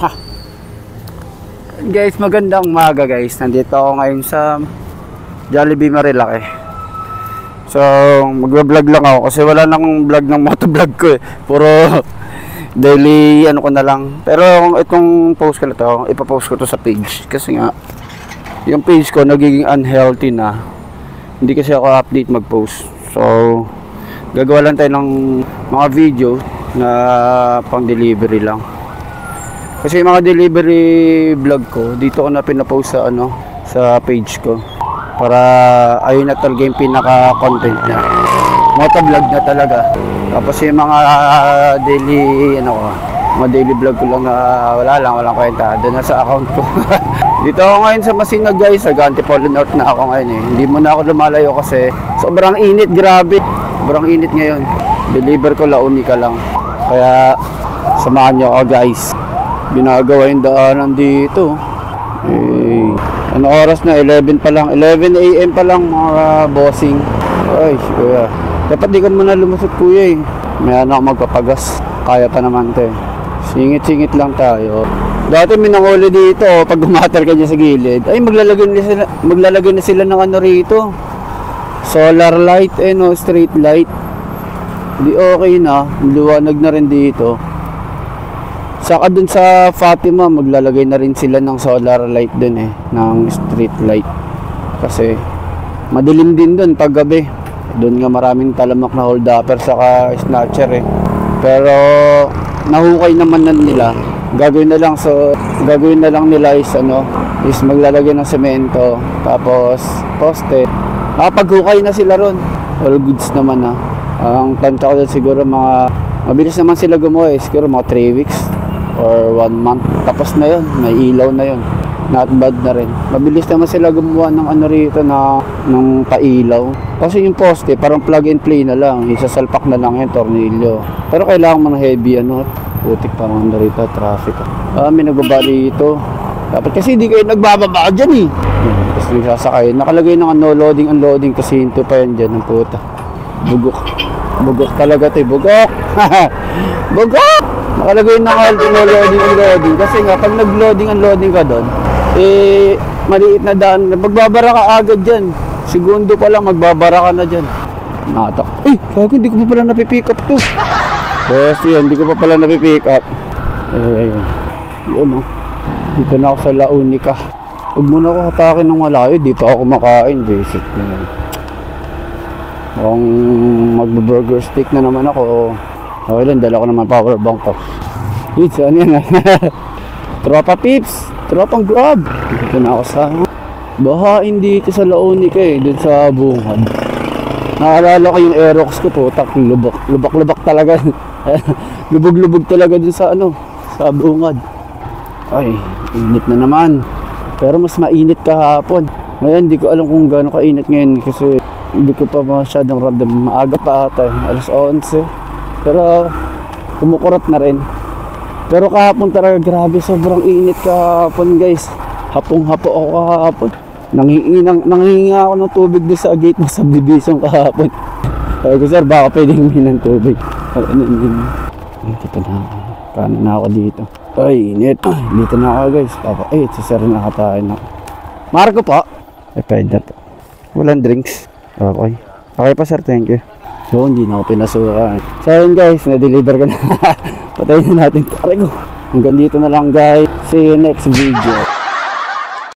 Ha. Guys, magandang umaga guys. Nandito ako ngayon sa Jollibee Marilaki. So, magbablog lang ako kasi wala nang vlog ng motovlog ko eh. Puro daily ano ko na lang. Pero itong post ko na to, ipapost ko to sa page. Kasi nga, yung page ko nagiging unhealthy na. Hindi kasi ako update mag-post. So, gagawa lang tayo ng mga video na pang delivery lang. Kasi yung mga delivery vlog ko, dito ko na pinapost sa sa page ko. Para ayun na talaga yung pinaka-content niya. Motovlog na talaga. Tapos yung mga daily mga daily vlog ko lang na walang kwenta. Doon na sa account ko. Dito ako ngayon sa Masinag guys, nag-Antipolo North na ako ngayon eh. Hindi mo na ako lumalayo kasi sobrang init, grabe. Sobrang init ngayon. Deliver ko La Unica lang. Kaya samahan nyo ako guys. Binagawa yung daanan dito. Eh, ano oras na? 11 pa lang. 11 AM pa lang mga bossing. Ay, kuya. Dapat di ka muna lumusot kuya eh. May ako magpapagas. Kaya pa naman to eh. Singit-singit lang tayo. Dati minanguli dito, pag gumatar ka niya sa gilid, ay maglalagay na sila ng rito. Solar light, street light. Hindi okay na, liwanag na rin dito. Saka dun sa Fatima, maglalagay na rin sila ng solar light dun ng street light. Kasi madilim din dun pag gabi. Dun nga maraming talamak na hold-upper saka snatcher eh. Pero nahukay naman na nila. Gagawin na lang nila is maglalagay ng semento tapos poste. Nakapaghukay na sila ron. All goods naman na. Ang planta ko siguro mabilis naman sila gumawa siguro mga 3 weeks or 1 month. Tapos na yun, may ilaw na yun. Not bad na rin. Mabilis naman sila gumawa ng rito ng pailaw. Kasi yung poste parang plug and play na lang. Isasalpak na lang yung tornilyo. Pero kailangan mo ng heavy putik parang rito, traffic. May nagbaba dito. Dapat kasi di kayo nagbababa dyan eh. Tapos nagsasakay. Nakalagay ng loading, unloading kasi hinto pa yan dyan ng puta. Bugok talaga ito eh. Bugok! Bugok! Nakalagay ng loading, unloading. Kasi nga, pag nag-loading, unloading ka doon, maliit na daan. Magbabara ka agad dyan. Segundo pa lang, magbabara ka na dyan. Natak. Kaya hindi ko pa pala napipick up to. Yes, yun, hindi ko pa pala napipick up. Yun dito na ako sa La Unica. Huwag muna ako hatakin ng malayo. Dito ako kumakain. Basic na yun. Kung magbe-burger stick na naman ako, okay lang, dala ko naman power bank ko. It's yan Tropa pips, tropang grab. Dito na ako sa bahain dito sa La Unica dun sa bungad. Naalala ko yung Aerox ko po, lubak talaga. Lubog talaga dun sa sa bungad. Ay, init na naman. Pero mas mainit kahapon. Ngayon, hindi ko alam kung gaano kainit ngayon kasi hindi ko pa masyadong ramdam. Maaga pa ata, alas 11. Pero kumukurot na rin. Pero kahapon talaga grabe, sobrang init kahapon guys. Hapong-hapo ako kahapon. Nanghihinga ako ng tubig doon sa gate ng subdivision kahapon. Sabi ko, sir, baka pwedeng humingi ng tubig. Dito na ako. Kanan na ako dito. Ay, init. Dito na ako guys. Si sir nakatayin ako. Marco po. Pwede po. Walang drinks. Okay. Okay pa sir, thank you. So, hindi na ako pinasukan. So, yun guys, na-deliver ko na. Patayin na natin. Hanggang dito na lang guys. See you next video.